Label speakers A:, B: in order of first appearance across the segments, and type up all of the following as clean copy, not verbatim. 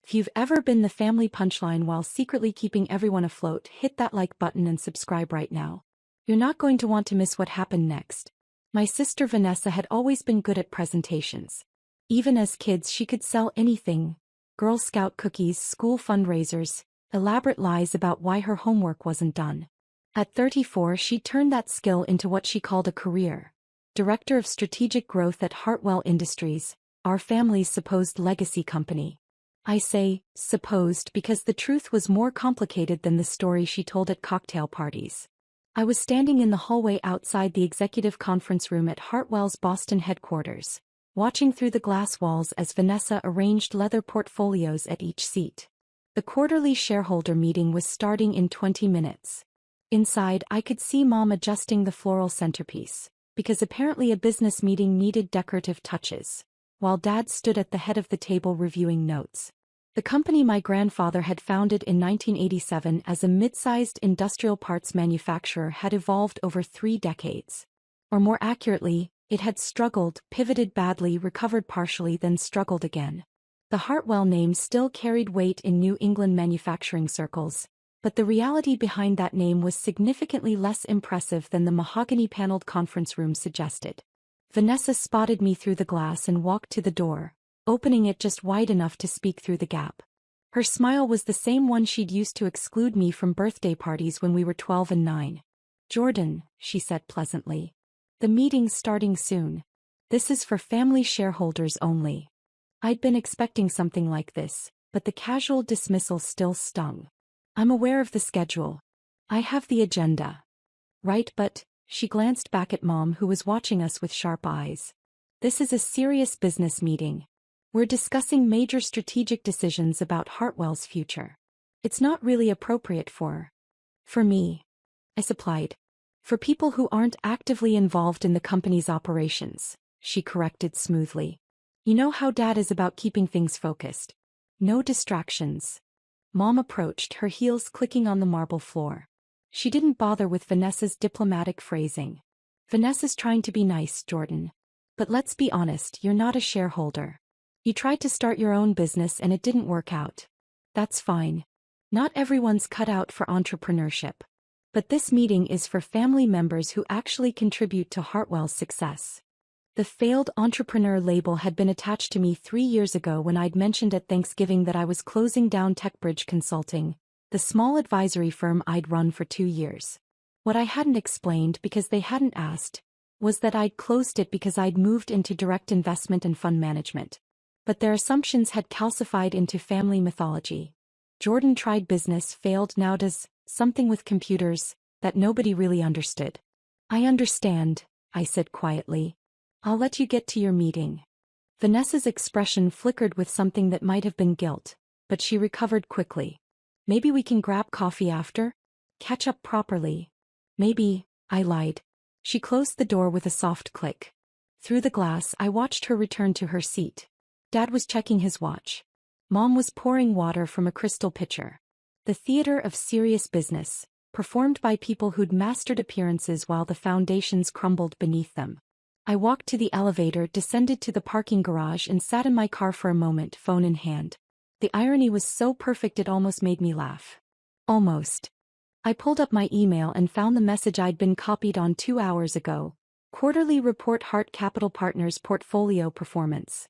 A: If you've ever been the family punchline while secretly keeping everyone afloat, hit that like button and subscribe right now. You're not going to want to miss what happened next. My sister Vanessa had always been good at presentations. Even as kids, she could sell anything: Girl Scout cookies, school fundraisers, elaborate lies about why her homework wasn't done. At 34, she turned that skill into what she called a career: Director of Strategic Growth at Hartwell Industries, our family's supposed legacy company. I say supposed because the truth was more complicated than the story she told at cocktail parties. I was standing in the hallway outside the executive conference room at Hartwell's Boston headquarters, watching through the glass walls as Vanessa arranged leather portfolios at each seat. The quarterly shareholder meeting was starting in 20 minutes. Inside, I could see Mom adjusting the floral centerpiece, because apparently a business meeting needed decorative touches, while Dad stood at the head of the table reviewing notes. The company my grandfather had founded in 1987 as a mid-sized industrial parts manufacturer had evolved over 3 decades. Or more accurately, it had struggled, pivoted badly, recovered partially, then struggled again. The Hartwell name still carried weight in New England manufacturing circles, but the reality behind that name was significantly less impressive than the mahogany-paneled conference room suggested. Vanessa spotted me through the glass and walked to the door, opening it just wide enough to speak through the gap. Her smile was the same one she'd used to exclude me from birthday parties when we were 12 and 9. "Jordan," she said pleasantly. "The meeting's starting soon. This is for family shareholders only." I'd been expecting something like this, but the casual dismissal still stung. "I'm aware of the schedule. I have the agenda." "Right, but," she glanced back at Mom, who was watching us with sharp eyes. "This is a serious business meeting. We're discussing major strategic decisions about Hartwell's future. It's not really appropriate for me," I supplied. "For people who aren't actively involved in the company's operations," she corrected smoothly. "You know how Dad is about keeping things focused. No distractions." Mom approached, her heels clicking on the marble floor. She didn't bother with Vanessa's diplomatic phrasing. "Vanessa's trying to be nice, Jordan. But let's be honest, you're not a shareholder. You tried to start your own business and it didn't work out. That's fine. Not everyone's cut out for entrepreneurship. But this meeting is for family members who actually contribute to Hartwell's success." The failed entrepreneur label had been attached to me 3 years ago when I'd mentioned at Thanksgiving that I was closing down TechBridge Consulting, the small advisory firm I'd run for 2 years. What I hadn't explained, because they hadn't asked, was that I'd closed it because I'd moved into direct investment and fund management. But their assumptions had calcified into family mythology. Jordan tried business, failed, now does something with computers that nobody really understood. "I understand," I said quietly. "I'll let you get to your meeting." Vanessa's expression flickered with something that might have been guilt, but she recovered quickly. "Maybe we can grab coffee after? Catch up properly." "Maybe," I lied. She closed the door with a soft click. Through the glass, I watched her return to her seat. Dad was checking his watch. Mom was pouring water from a crystal pitcher. The theater of serious business, performed by people who'd mastered appearances while the foundations crumbled beneath them. I walked to the elevator, descended to the parking garage, and sat in my car for a moment, phone in hand. The irony was so perfect it almost made me laugh. Almost. I pulled up my email and found the message I'd been copied on 2 hours ago. Quarterly report, Hart Capital Partners portfolio performance.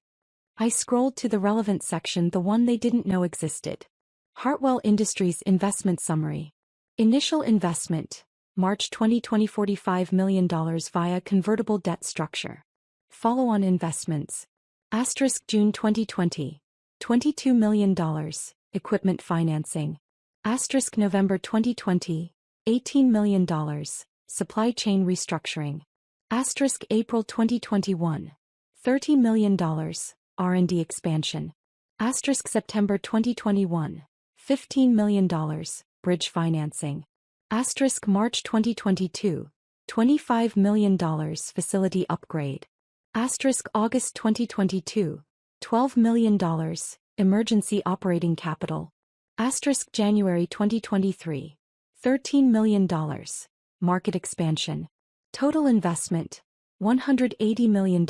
A: I scrolled to the relevant section, the one they didn't know existed. Hartwell Industries investment summary. Initial investment, March 2020, $45 million via convertible debt structure. Follow-on investments. June 2020, $22 million, equipment financing. November 2020, $18 million, supply chain restructuring. April 2021, $30 million, R&D expansion. September 2021, $15 million, bridge financing. March 2022, $25 million, facility upgrade. August 2022, $12 million, emergency operating capital. January 2023, $13 million, market expansion. Total investment, $180 million.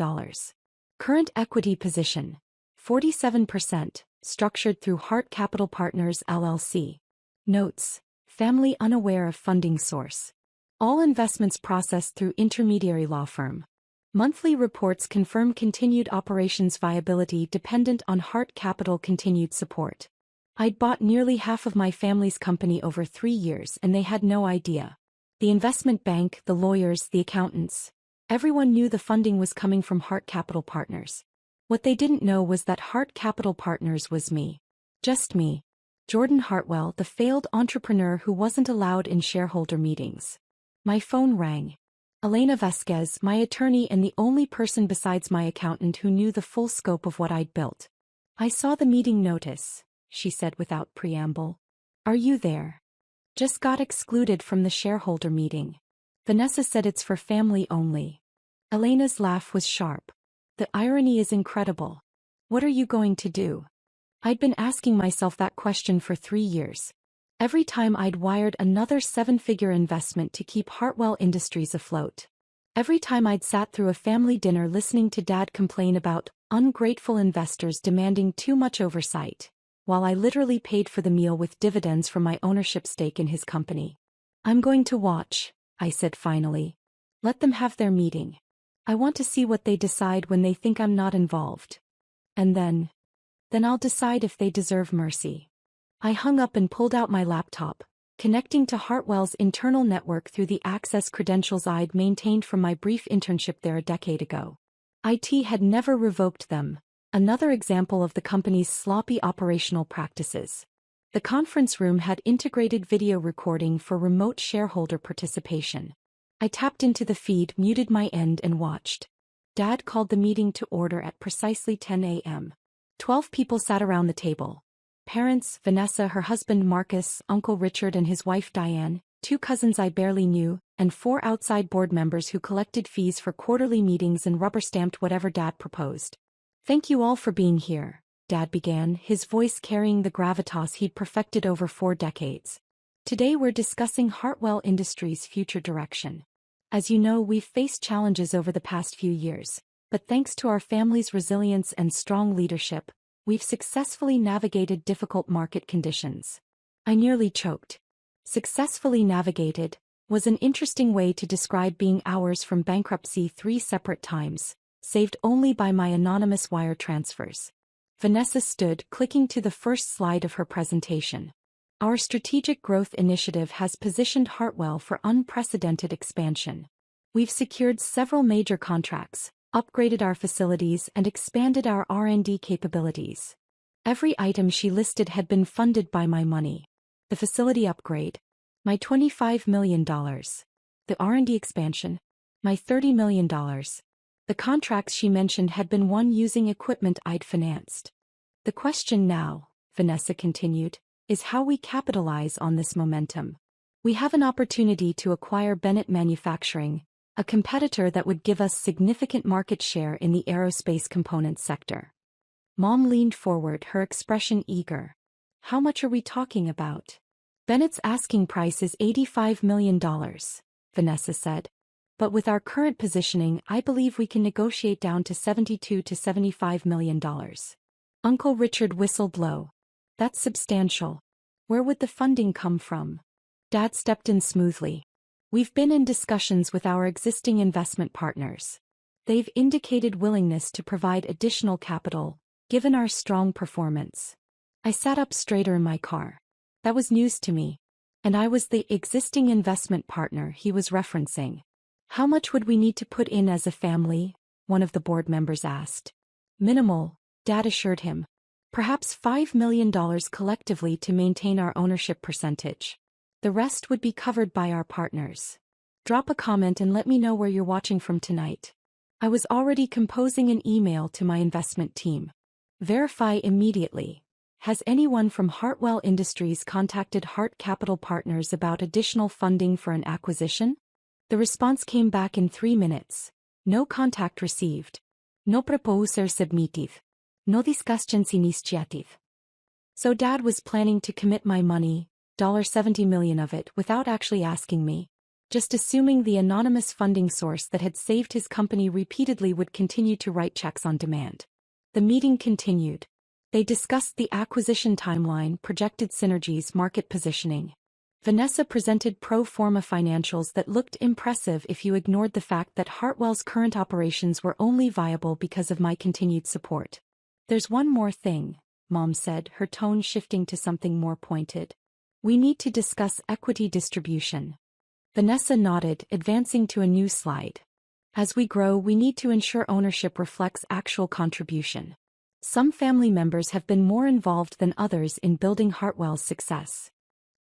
A: Current equity position, 47%, structured through Hart Capital Partners LLC. Notes: family unaware of funding source. All investments processed through intermediary law firm. Monthly reports confirm continued operations viability dependent on Hart Capital continued support. I'd bought nearly half of my family's company over 3 years and they had no idea. The investment bank, the lawyers, the accountants. Everyone knew the funding was coming from Hart Capital Partners. What they didn't know was that Hart Capital Partners was me. Just me. Jordan Hartwell, the failed entrepreneur who wasn't allowed in shareholder meetings. My phone rang. Elena Vasquez, my attorney and the only person besides my accountant who knew the full scope of what I'd built. "I saw the meeting notice," she said without preamble. "Are you there?" "Just got excluded from the shareholder meeting. Vanessa said it's for family only." Elena's laugh was sharp. "The irony is incredible. What are you going to do?" I'd been asking myself that question for 3 years. Every time I'd wired another 7-figure investment to keep Hartwell Industries afloat. Every time I'd sat through a family dinner listening to Dad complain about ungrateful investors demanding too much oversight, while I literally paid for the meal with dividends from my ownership stake in his company. "I'm going to watch," I said finally. "Let them have their meeting. I want to see what they decide when they think I'm not involved. And then I'll decide if they deserve mercy." I hung up and pulled out my laptop, connecting to Hartwell's internal network through the access credentials I'd maintained from my brief internship there a decade ago. IT had never revoked them, another example of the company's sloppy operational practices. The conference room had integrated video recording for remote shareholder participation. I tapped into the feed, muted my end and watched. Dad called the meeting to order at precisely 10 a.m. 12 people sat around the table. Parents, Vanessa, her husband Marcus, Uncle Richard and his wife Diane, 2 cousins I barely knew, and 4 outside board members who collected fees for quarterly meetings and rubber-stamped whatever Dad proposed. "Thank you all for being here," Dad began, his voice carrying the gravitas he'd perfected over 4 decades. "Today we're discussing Hartwell Industries' future direction. As you know, we've faced challenges over the past few years, but thanks to our family's resilience and strong leadership, we've successfully navigated difficult market conditions." I nearly choked. Successfully navigated was an interesting way to describe being hours from bankruptcy 3 separate times, saved only by my anonymous wire transfers. Vanessa stood, clicking to the first slide of her presentation. "Our strategic growth initiative has positioned Hartwell for unprecedented expansion. We've secured several major contracts, upgraded our facilities and expanded our R&D capabilities." Every item she listed had been funded by my money. The facility upgrade, my $25 million. The R&D expansion, my $30 million. The contracts she mentioned had been won using equipment I'd financed. "The question now," Vanessa continued, "is how we capitalize on this momentum. We have an opportunity to acquire Bennett Manufacturing, a competitor that would give us significant market share in the aerospace components sector." Mom leaned forward, her expression eager. "How much are we talking about?" "Bennett's asking price is $85 million, Vanessa said. "But with our current positioning, I believe we can negotiate down to $72 to $75 million. Uncle Richard whistled low. "That's substantial. Where would the funding come from?" Dad stepped in smoothly. "We've been in discussions with our existing investment partners. They've indicated willingness to provide additional capital, given our strong performance." I sat up straighter in my car. That was news to me. And I was the existing investment partner he was referencing. "How much would we need to put in as a family?" one of the board members asked. "Minimal," Dad assured him. "Perhaps $5 million collectively to maintain our ownership percentage. The rest would be covered by our partners. Drop a comment and let me know where you're watching from tonight." I was already composing an email to my investment team. "Verify immediately. Has anyone from Hartwell Industries contacted Hart Capital Partners about additional funding for an acquisition?" The response came back in 3 minutes. "No contact received. No proposal submitted. No discussions initiative." So Dad was planning to commit my money, $70 million of it, without actually asking me. Just assuming the anonymous funding source that had saved his company repeatedly would continue to write checks on demand. The meeting continued. They discussed the acquisition timeline, projected synergies, market positioning. Vanessa presented pro forma financials that looked impressive if you ignored the fact that Hartwell's current operations were only viable because of my continued support. There's one more thing, Mom said, her tone shifting to something more pointed. We need to discuss equity distribution. Vanessa nodded, advancing to a new slide. As we grow, we need to ensure ownership reflects actual contribution. Some family members have been more involved than others in building Hartwell's success.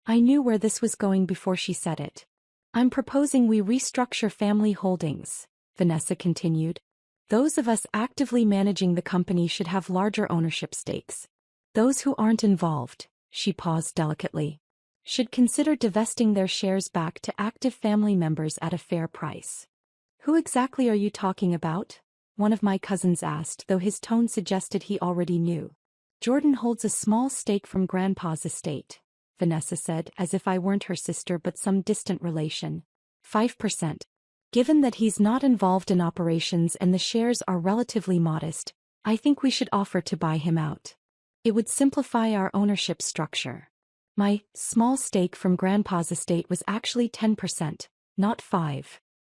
A: I knew where this was going before she said it. I'm proposing we restructure family holdings, Vanessa continued. Those of us actively managing the company should have larger ownership stakes. Those who aren't involved, she paused delicately, should consider divesting their shares back to active family members at a fair price. Who exactly are you talking about? One of my cousins asked, though his tone suggested he already knew. Jordan holds a small stake from Grandpa's estate, Vanessa said, as if I weren't her sister but some distant relation. 5%. Given that he's not involved in operations and the shares are relatively modest, I think we should offer to buy him out. It would simplify our ownership structure. My small stake from Grandpa's estate was actually 10%, not 5%.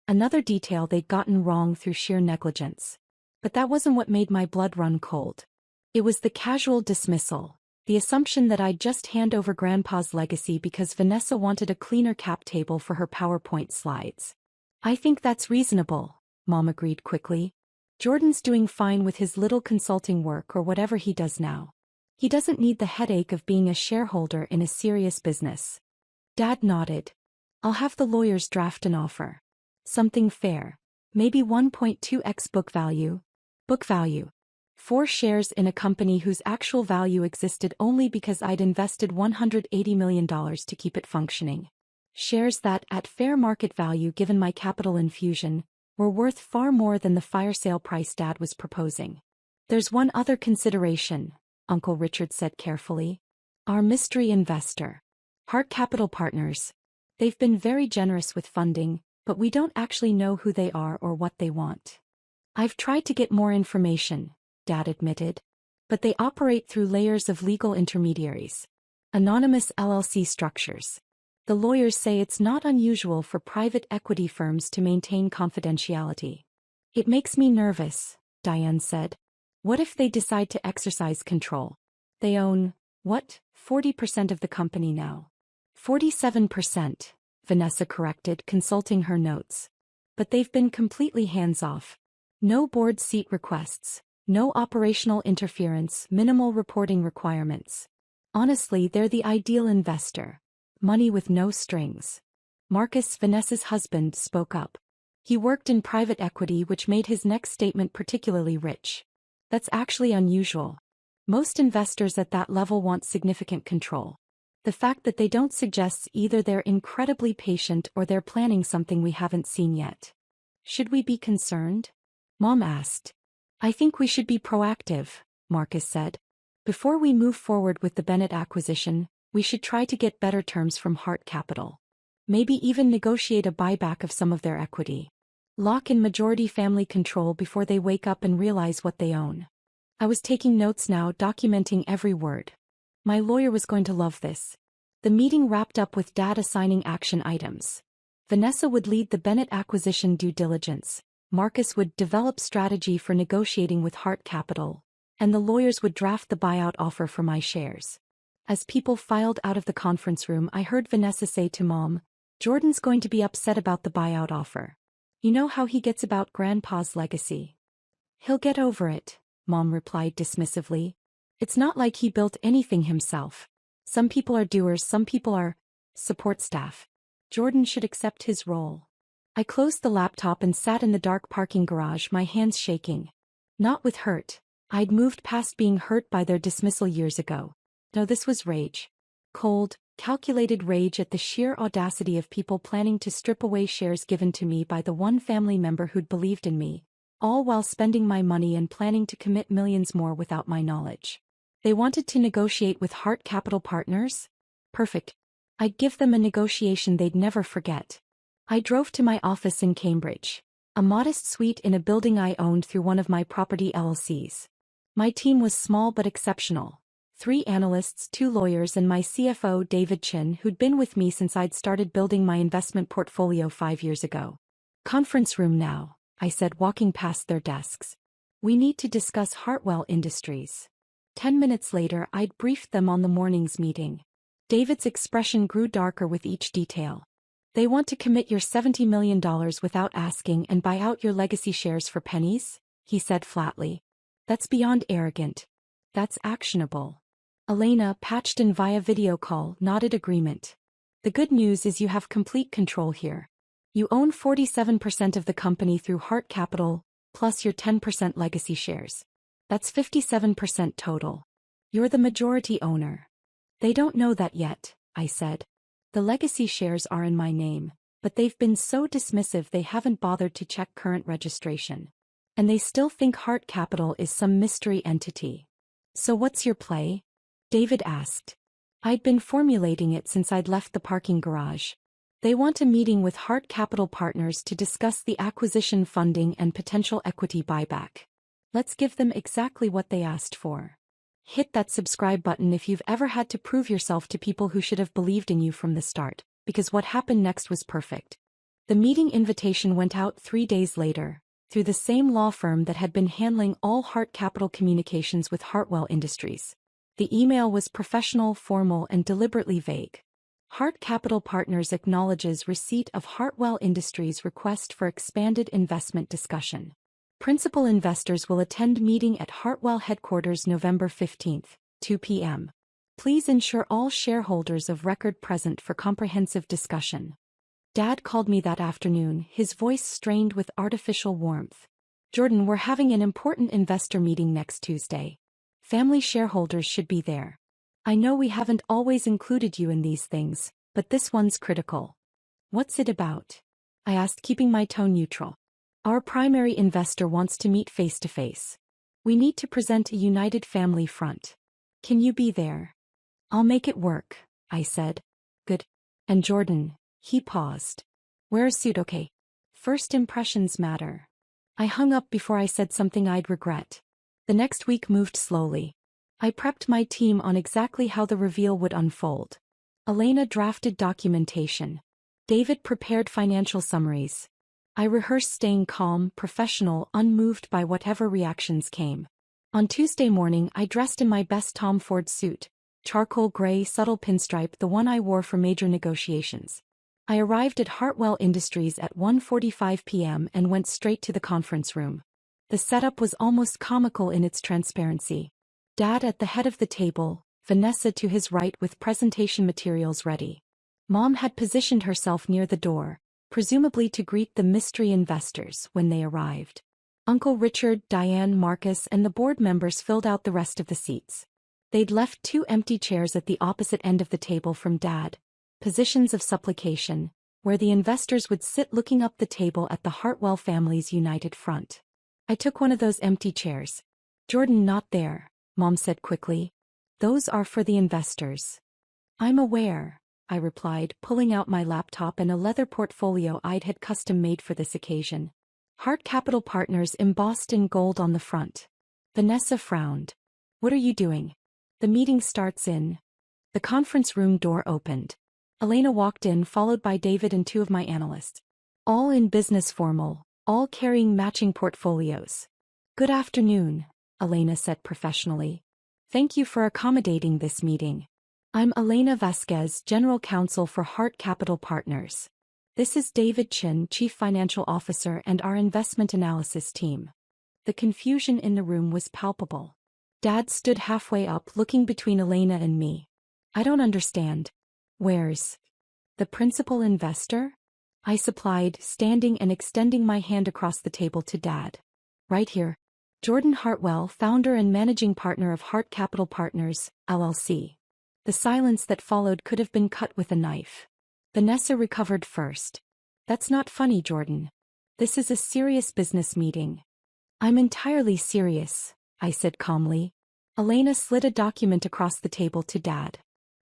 A: Another detail they'd gotten wrong through sheer negligence. But that wasn't what made my blood run cold. It was the casual dismissal. The assumption that I'd just hand over Grandpa's legacy because Vanessa wanted a cleaner cap table for her PowerPoint slides. I think that's reasonable, Mom agreed quickly. Jordan's doing fine with his little consulting work or whatever he does now. He doesn't need the headache of being a shareholder in a serious business. Dad nodded. I'll have the lawyers draft an offer. Something fair. Maybe 1.2x book value. Book value. 4 shares in a company whose actual value existed only because I'd invested $180 million to keep it functioning. Shares that, at fair market value given my capital infusion, were worth far more than the fire sale price Dad was proposing. There's one other consideration, Uncle Richard said carefully. Our mystery investor. Hart Capital Partners. They've been very generous with funding, but we don't actually know who they are or what they want. I've tried to get more information, Dad admitted. But they operate through layers of legal intermediaries. Anonymous LLC structures. The lawyers say it's not unusual for private equity firms to maintain confidentiality. It makes me nervous, Diane said. What if they decide to exercise control? They own, what, 40% of the company now? 47%, Vanessa corrected, consulting her notes. But they've been completely hands-off. No board seat requests. No operational interference, minimal reporting requirements. Honestly, they're the ideal investor. Money with no strings. Marcus, Vanessa's husband, spoke up. He worked in private equity, which made his next statement particularly rich. That's actually unusual. Most investors at that level want significant control. The fact that they don't suggests either they're incredibly patient or they're planning something we haven't seen yet. Should we be concerned? Mom asked. I think we should be proactive, Marcus said. Before we move forward with the Bennett acquisition, we should try to get better terms from Hart Capital. Maybe even negotiate a buyback of some of their equity. Lock in majority family control before they wake up and realize what they own. I was taking notes now, documenting every word. My lawyer was going to love this. The meeting wrapped up with Dad assigning action items. Vanessa would lead the Bennett acquisition due diligence. Marcus would develop strategy for negotiating with Hart Capital, and the lawyers would draft the buyout offer for my shares. As people filed out of the conference room, I heard Vanessa say to Mom, Jordan's going to be upset about the buyout offer. You know how he gets about Grandpa's legacy. He'll get over it, Mom replied dismissively. It's not like he built anything himself. Some people are doers, some people are support staff. Jordan should accept his role. I closed the laptop and sat in the dark parking garage, my hands shaking. Not with hurt. I'd moved past being hurt by their dismissal years ago. No, this was rage. Cold, calculated rage at the sheer audacity of people planning to strip away shares given to me by the one family member who'd believed in me, all while spending my money and planning to commit millions more without my knowledge. They wanted to negotiate with Hart Capital Partners? Perfect. I'd give them a negotiation they'd never forget. I drove to my office in Cambridge, a modest suite in a building I owned through one of my property LLCs. My team was small but exceptional. 3 analysts, 2 lawyers and my CFO David Chin, who'd been with me since I'd started building my investment portfolio 5 years ago. Conference room now, I said, walking past their desks. We need to discuss Hartwell Industries. 10 minutes later I'd briefed them on the morning's meeting. David's expression grew darker with each detail. They want to commit your $70 million without asking and buy out your legacy shares for pennies? He said flatly. That's beyond arrogant. That's actionable. Elena, patched in via video call, nodded agreement. The good news is you have complete control here. You own 47% of the company through Hart Capital, plus your 10% legacy shares. That's 57% total. You're the majority owner. They don't know that yet, I said. The legacy shares are in my name, but they've been so dismissive they haven't bothered to check current registration. And they still think Hart Capital is some mystery entity. So what's your play? David asked. I'd been formulating it since I'd left the parking garage. They want a meeting with Hart Capital Partners to discuss the acquisition funding and potential equity buyback. Let's give them exactly what they asked for. Hit that subscribe button if you've ever had to prove yourself to people who should have believed in you from the start, because what happened next was perfect. The meeting invitation went out 3 days later, through the same law firm that had been handling all Hart Capital communications with Hartwell Industries. The email was professional, formal, and deliberately vague. Hart Capital Partners acknowledges receipt of Hartwell Industries' request for expanded investment discussion. Principal investors will attend meeting at Hartwell headquarters November 15, 2 p.m. Please ensure all shareholders of record present for comprehensive discussion. Dad called me that afternoon, his voice strained with artificial warmth. Jordan, we're having an important investor meeting next Tuesday. Family shareholders should be there. I know we haven't always included you in these things, but this one's critical. What's it about? I asked, keeping my tone neutral. Our primary investor wants to meet face to face. We need to present a united family front. Can you be there? I'll make it work, I said. Good. And Jordan, he paused. Wear a suit, okay? First impressions matter. I hung up before I said something I'd regret. The next week moved slowly. I prepped my team on exactly how the reveal would unfold. Elena drafted documentation. David prepared financial summaries. I rehearsed staying calm, professional, unmoved by whatever reactions came. On Tuesday morning I dressed in my best Tom Ford suit, charcoal gray subtle pinstripe, the one I wore for major negotiations. I arrived at Hartwell Industries at 1:45 p.m. and went straight to the conference room. The setup was almost comical in its transparency. Dad at the head of the table, Vanessa to his right with presentation materials ready. Mom had positioned herself near the door, presumably to greet the mystery investors when they arrived. Uncle Richard, Diane, Marcus, and the board members filled out the rest of the seats. They'd left 2 empty chairs at the opposite end of the table from Dad, positions of supplication, where the investors would sit looking up the table at the Hartwell family's united front. I took one of those empty chairs. Jordan, not there, Mom said quickly. Those are for the investors. I'm aware, I replied, pulling out my laptop and a leather portfolio I'd had custom made for this occasion. Hart Capital Partners embossed in gold on the front. Vanessa frowned. What are you doing? The meeting starts in. The conference room door opened. Elena walked in, followed by David and 2 of my analysts. All in business formal, all carrying matching portfolios. Good afternoon, Elena said professionally. Thank you for accommodating this meeting. I'm Elena Vasquez, General Counsel for Hart Capital Partners. This is David Chin, Chief Financial Officer, and our investment analysis team. The confusion in the room was palpable. Dad stood halfway up, looking between Elena and me. I don't understand. Where's the principal investor? I supplied, standing and extending my hand across the table to Dad. Right here. Jordan Hartwell, founder and managing partner of Hart Capital Partners, LLC. The silence that followed could have been cut with a knife. Vanessa recovered first. That's not funny, Jordan. This is a serious business meeting. I'm entirely serious, I said calmly. Elena slid a document across the table to Dad.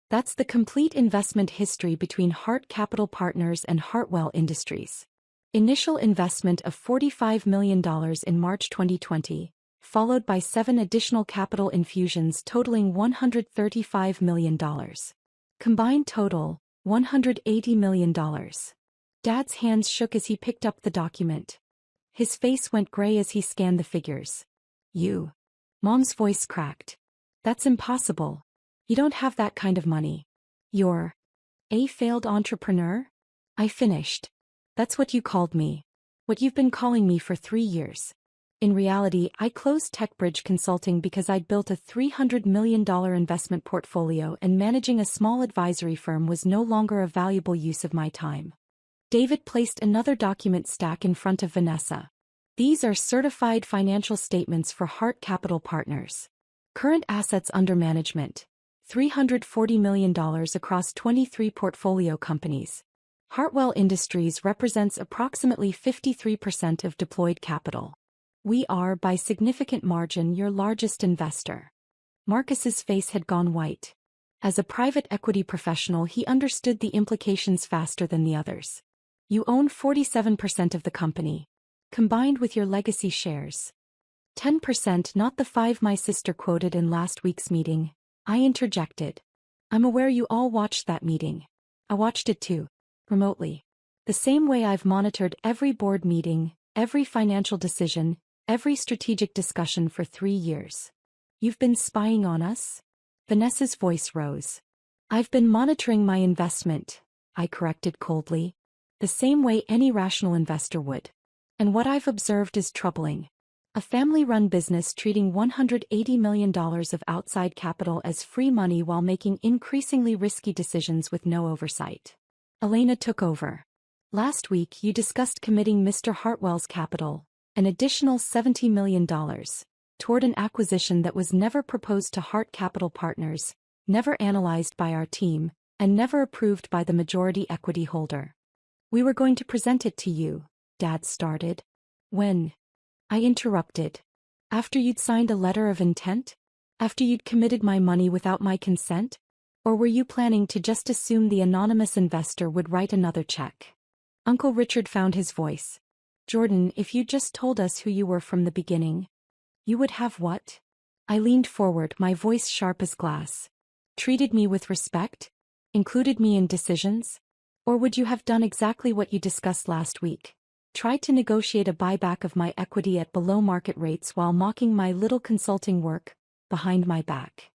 A: That's the complete investment history between Hart Capital Partners and Hartwell Industries. Initial investment of $45 million in March 2020, followed by 7 additional capital infusions totaling $135 million. Combined total, $180 million. Dad's hands shook as he picked up the document. His face went gray as he scanned the figures. You. Mom's voice cracked. That's impossible. You don't have that kind of money. You're a failed entrepreneur? I finished. That's what you called me. What you've been calling me for 3 years. In reality, I closed TechBridge Consulting because I'd built a $300 million investment portfolio and managing a small advisory firm was no longer a valuable use of my time. David placed another document stack in front of Vanessa. These are certified financial statements for Hart Capital Partners. Current assets under management, $340 million across 23 portfolio companies. Hartwell Industries represents approximately 53% of deployed capital. We are, by significant margin, your largest investor. Marcus's face had gone white. As a private equity professional, he understood the implications faster than the others. You own 47% of the company, combined with your legacy shares. 10%, not the 5 my sister quoted in last week's meeting, I interjected. I'm aware you all watched that meeting. I watched it too, remotely. The same way I've monitored every board meeting, every financial decision, every strategic discussion for 3 years. You've been spying on us? Vanessa's voice rose. I've been monitoring my investment, I corrected coldly. The same way any rational investor would. And what I've observed is troubling. A family-run business treating $180 million of outside capital as free money while making increasingly risky decisions with no oversight. Elena took over. Last week you discussed committing Mr. Hartwell's capital, an additional $70 million, toward an acquisition that was never proposed to Hart Capital Partners, never analyzed by our team, and never approved by the majority equity holder. We were going to present it to you, Dad started. When? I interrupted. After you'd signed a letter of intent? After you'd committed my money without my consent? Or were you planning to just assume the anonymous investor would write another check? Uncle Richard found his voice. Jordan, if you'd just told us who you were from the beginning, you would have what? I leaned forward, my voice sharp as glass. Treated me with respect? Included me in decisions? Or would you have done exactly what you discussed last week? Tried to negotiate a buyback of my equity at below market rates while mocking my little consulting work, behind my back.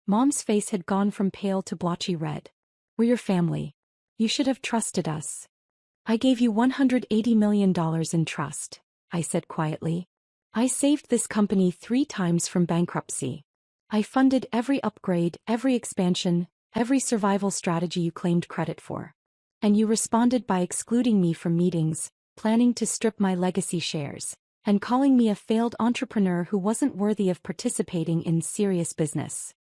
A: Mom's face had gone from pale to blotchy red. We're your family. You should have trusted us. I gave you $180 million in trust, I said quietly. I saved this company 3 times from bankruptcy. I funded every upgrade, every expansion, every survival strategy you claimed credit for. And you responded by excluding me from meetings, planning to strip my legacy shares, and calling me a failed entrepreneur who wasn't worthy of participating in serious business.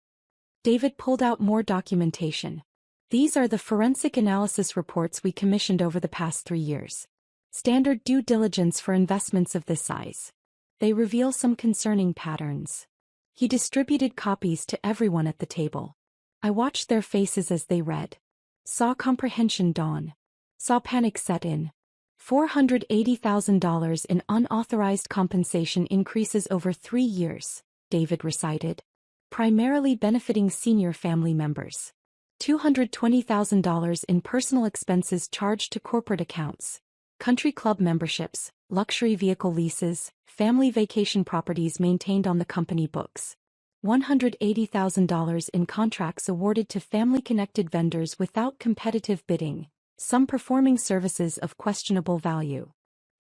A: David pulled out more documentation. These are the forensic analysis reports we commissioned over the past 3 years. Standard due diligence for investments of this size. They reveal some concerning patterns. He distributed copies to everyone at the table. I watched their faces as they read. Saw comprehension dawn. Saw panic set in. $480,000 in unauthorized compensation increases over 3 years, David recited. Primarily benefiting senior family members. $220,000 in personal expenses charged to corporate accounts. Country club memberships, luxury vehicle leases, family vacation properties maintained on the company books. $180,000 in contracts awarded to family-connected vendors without competitive bidding, some performing services of questionable value.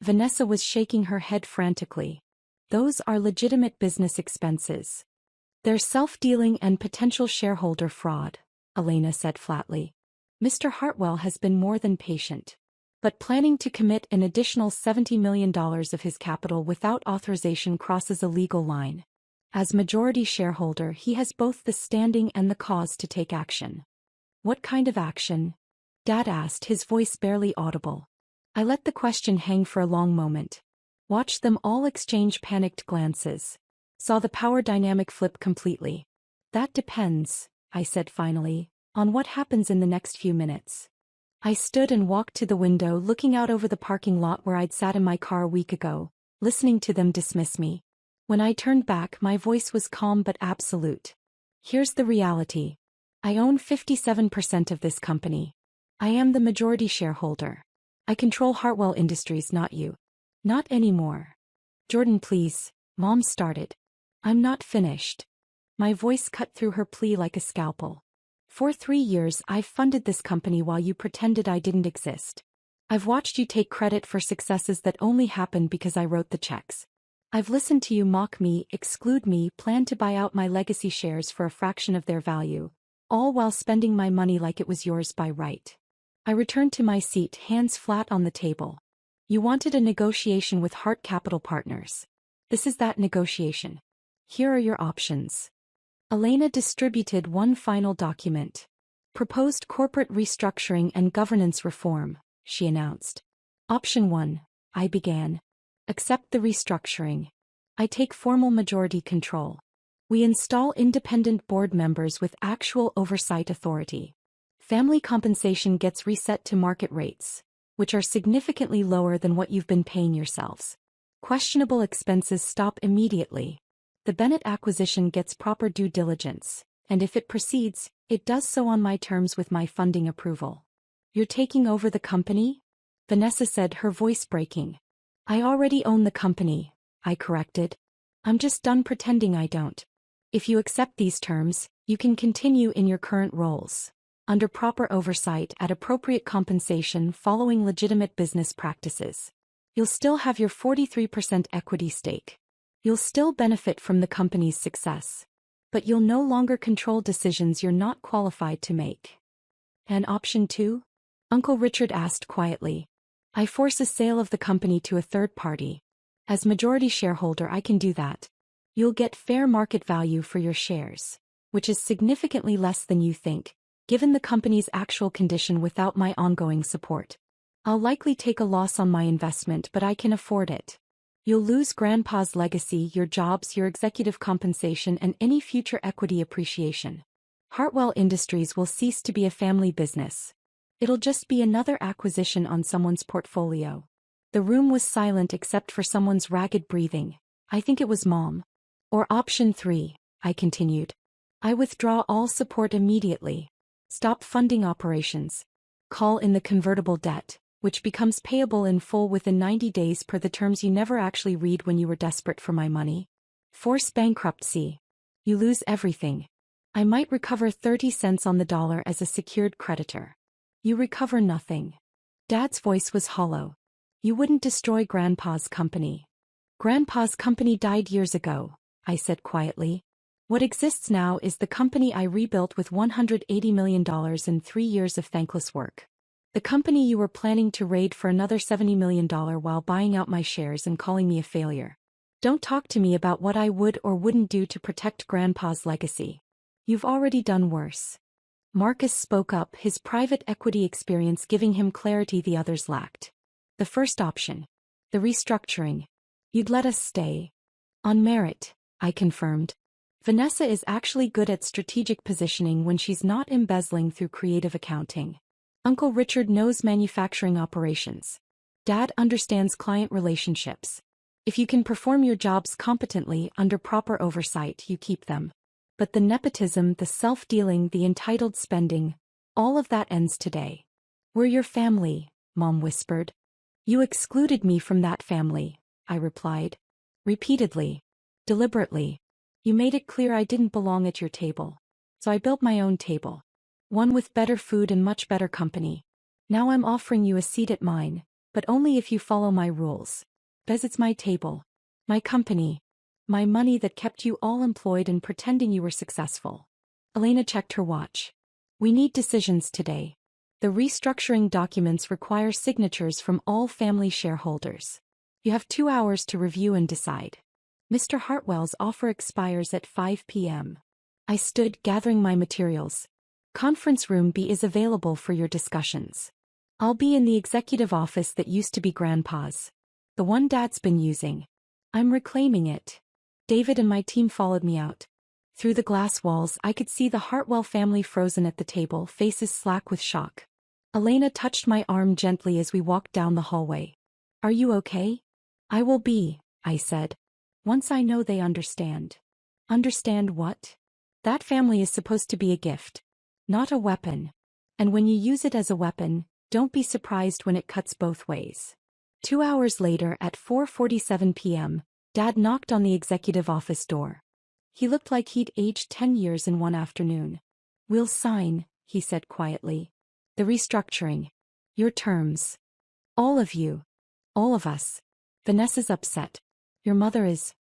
A: Vanessa was shaking her head frantically. Those are legitimate business expenses. They're self-dealing and potential shareholder fraud, Elena said flatly. Mr. Hartwell has been more than patient. But planning to commit an additional $70 million of his capital without authorization crosses a legal line. As majority shareholder, he has both the standing and the cause to take action. What kind of action? Dad asked, his voice barely audible. I let the question hang for a long moment. Watched them all exchange panicked glances. Saw the power dynamic flip completely. That depends, I said finally, on what happens in the next few minutes. I stood and walked to the window, looking out over the parking lot where I'd sat in my car a week ago, listening to them dismiss me. When I turned back, my voice was calm but absolute. Here's the reality. I own 57% of this company. I am the majority shareholder. I control Hartwell Industries, not you. Not anymore. Jordan, please, Mom started. I'm not finished. My voice cut through her plea like a scalpel. For 3 years, I've funded this company while you pretended I didn't exist. I've watched you take credit for successes that only happened because I wrote the checks. I've listened to you mock me, exclude me, plan to buy out my legacy shares for a fraction of their value, all while spending my money like it was yours by right. I returned to my seat, hands flat on the table. You wanted a negotiation with Hart Capital Partners. This is that negotiation. Here are your options. Elena distributed one final document. Proposed corporate restructuring and governance reform, she announced. Option 1, I began. Accept the restructuring. I take formal majority control. We install independent board members with actual oversight authority. Family compensation gets reset to market rates, which are significantly lower than what you've been paying yourselves. Questionable expenses stop immediately. The Bennett acquisition gets proper due diligence, and if it proceeds, it does so on my terms with my funding approval. You're taking over the company? Vanessa said, her voice breaking. I already own the company, I corrected. I'm just done pretending I don't. If you accept these terms, you can continue in your current roles, under proper oversight at appropriate compensation following legitimate business practices. You'll still have your 43% equity stake. You'll still benefit from the company's success. But you'll no longer control decisions you're not qualified to make. And option 2? Uncle Richard asked quietly. I force a sale of the company to a third party. As majority shareholder, I can do that. You'll get fair market value for your shares, which is significantly less than you think, given the company's actual condition without my ongoing support. I'll likely take a loss on my investment, but I can afford it. You'll lose Grandpa's legacy, your jobs, your executive compensation, and any future equity appreciation. Hartwell Industries will cease to be a family business. It'll just be another acquisition on someone's portfolio. The room was silent except for someone's ragged breathing. I think it was Mom. Or option 3, I continued. I withdraw all support immediately. Stop funding operations. Call in the convertible debt, which becomes payable in full within 90 days per the terms you never actually read when you were desperate for my money. Force bankruptcy. You lose everything. I might recover 30 cents on the dollar as a secured creditor. You recover nothing. Dad's voice was hollow. You wouldn't destroy Grandpa's company. Grandpa's company died years ago, I said quietly. What exists now is the company I rebuilt with $180 million in 3 years of thankless work. The company you were planning to raid for another $70 million while buying out my shares and calling me a failure. Don't talk to me about what I would or wouldn't do to protect Grandpa's legacy. You've already done worse. Marcus spoke up, his private equity experience giving him clarity the others lacked. The first option. The restructuring. You'd let us stay. On merit, I confirmed. Vanessa is actually good at strategic positioning when she's not embezzling through creative accounting. Uncle Richard knows manufacturing operations. Dad understands client relationships. If you can perform your jobs competently under proper oversight, you keep them. But the nepotism, the self-dealing, the entitled spending, all of that ends today. We're your family, Mom whispered. You excluded me from that family, I replied. Repeatedly. Deliberately. You made it clear I didn't belong at your table. So I built my own table. One with better food and much better company. Now I'm offering you a seat at mine, but only if you follow my rules. Because it's my table. My company. My money that kept you all employed and pretending you were successful. Elena checked her watch. We need decisions today. The restructuring documents require signatures from all family shareholders. You have 2 hours to review and decide. Mr. Hartwell's offer expires at 5 p.m. I stood, gathering my materials. Conference room B is available for your discussions. I'll be in the executive office that used to be Grandpa's. The one Dad's been using. I'm reclaiming it. David and my team followed me out. Through the glass walls, I could see the Hartwell family frozen at the table, faces slack with shock. Elena touched my arm gently as we walked down the hallway. Are you okay? I will be, I said. Once I know they understand. Understand what? That family is supposed to be a gift, not a weapon. And when you use it as a weapon, don't be surprised when it cuts both ways. 2 hours later at 4:47 p.m., Dad knocked on the executive office door. He looked like he'd aged 10 years in one afternoon. "We'll sign," he said quietly. "The restructuring. Your terms. All of you. All of us." "Vanessa's upset. Your mother is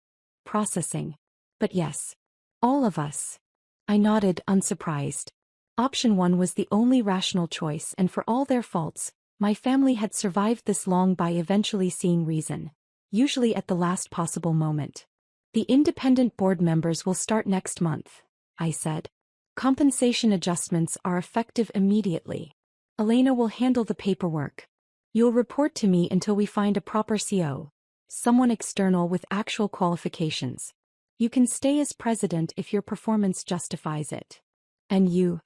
A: processing. But yes. All of us." I nodded, unsurprised. Option 1 was the only rational choice, and for all their faults, my family had survived this long by eventually seeing reason. Usually at the last possible moment. "The independent board members will start next month," I said. "Compensation adjustments are effective immediately. Elena will handle the paperwork. You'll report to me until we find a proper CO. Someone external with actual qualifications. You can stay as president if your performance justifies it." "And you?"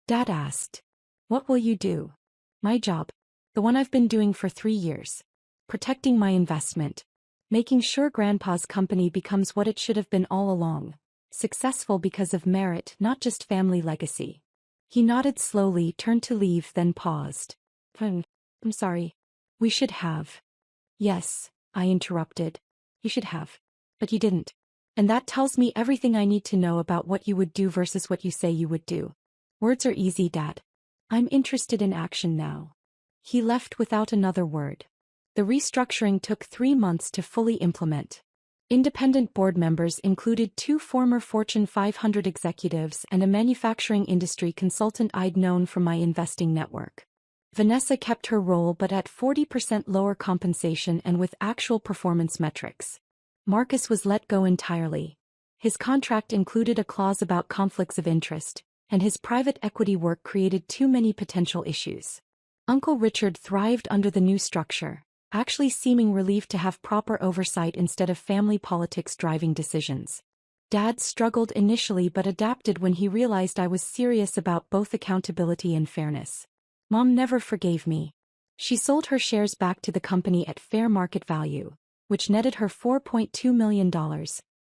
A: Dad asked. "What will you do?" "My job. The one I've been doing for 3 years. Protecting my investment. Making sure Grandpa's company becomes what it should have been all along. Successful because of merit, not just family legacy." He nodded slowly, turned to leave, then paused. I'm sorry. We should have." "Yes," I interrupted. "You should have. But you didn't. And that tells me everything I need to know about what you would do versus what you say you would do. Words are easy, Dad. I'm interested in action now." He left without another word. The restructuring took 3 months to fully implement. Independent board members included 2 former Fortune 500 executives and a manufacturing industry consultant I'd known from my investing network. Vanessa kept her role but at 40% lower compensation and with actual performance metrics. Marcus was let go entirely. His contract included a clause about conflicts of interest, and his private equity work created too many potential issues. Uncle Richard thrived under the new structure, actually seeming relieved to have proper oversight instead of family politics driving decisions. Dad struggled initially but adapted when he realized I was serious about both accountability and fairness. Mom never forgave me. She sold her shares back to the company at fair market value, which netted her $4.2 million,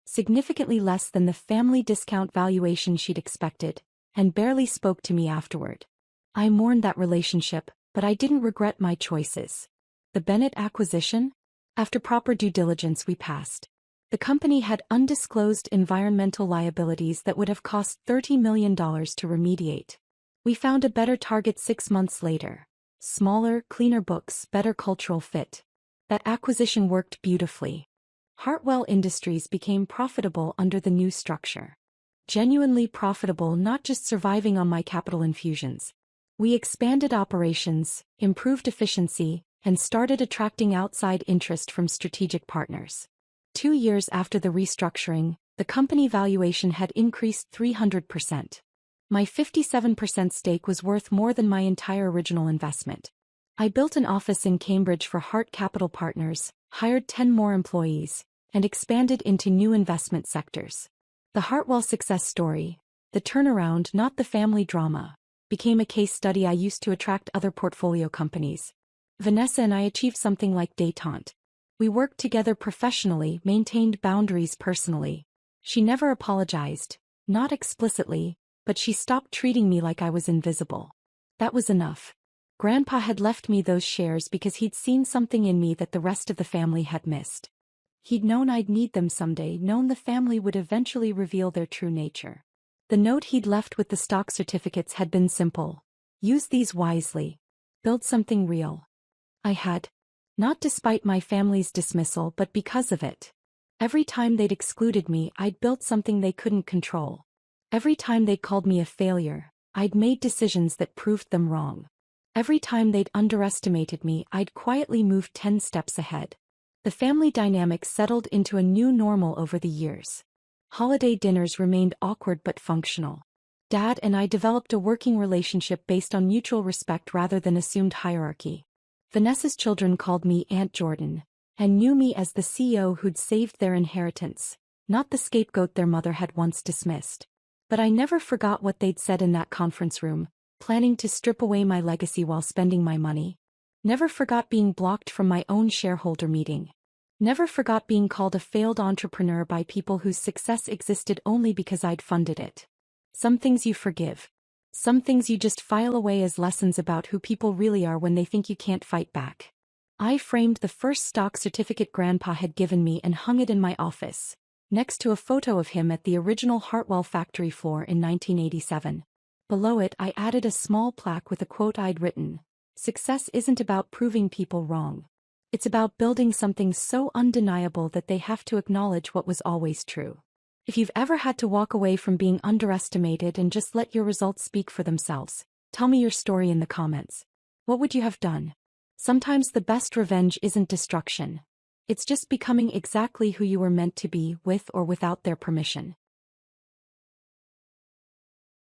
A: significantly less than the family discount valuation she'd expected, and barely spoke to me afterward. I mourned that relationship, but I didn't regret my choices. The Bennett acquisition? After proper due diligence, we passed. The company had undisclosed environmental liabilities that would have cost $30 million to remediate. We found a better target 6 months later. Smaller, cleaner books, better cultural fit. That acquisition worked beautifully. Hartwell Industries became profitable under the new structure. Genuinely profitable, not just surviving on my capital infusions. We expanded operations, improved efficiency, and started attracting outside interest from strategic partners. 2 years after the restructuring, the company valuation had increased 300%. My 57% stake was worth more than my entire original investment. I built an office in Cambridge for Hart Capital Partners, hired 10 more employees, and expanded into new investment sectors. The Hartwell success story, the turnaround, not the family drama, became a case study I used to attract other portfolio companies. Vanessa and I achieved something like détente. We worked together professionally, maintained boundaries personally. She never apologized, not explicitly, but she stopped treating me like I was invisible. That was enough. Grandpa had left me those shares because he'd seen something in me that the rest of the family had missed. He'd known I'd need them someday, known the family would eventually reveal their true nature. The note he'd left with the stock certificates had been simple. Use these wisely. Build something real. I had. Not despite my family's dismissal, but because of it. Every time they'd excluded me, I'd built something they couldn't control. Every time they'd called me a failure, I'd made decisions that proved them wrong. Every time they'd underestimated me, I'd quietly moved 10 steps ahead. The family dynamic settled into a new normal over the years. Holiday dinners remained awkward but functional. Dad and I developed a working relationship based on mutual respect rather than assumed hierarchy. Vanessa's children called me Aunt Jordan, and knew me as the CEO who'd saved their inheritance, not the scapegoat their mother had once dismissed. But I never forgot what they'd said in that conference room, planning to strip away my legacy while spending my money. Never forgot being blocked from my own shareholder meeting. Never forgot being called a failed entrepreneur by people whose success existed only because I'd funded it. Some things you forgive. Some things you just file away as lessons about who people really are when they think you can't fight back. I framed the first stock certificate Grandpa had given me and hung it in my office, next to a photo of him at the original Hartwell factory floor in 1987. Below it I added a small plaque with a quote I'd written: "Success isn't about proving people wrong. It's about building something so undeniable that they have to acknowledge what was always true." If you've ever had to walk away from being underestimated and just let your results speak for themselves, tell me your story in the comments. What would you have done? Sometimes the best revenge isn't destruction. It's just becoming exactly who you were meant to be, with or without their permission.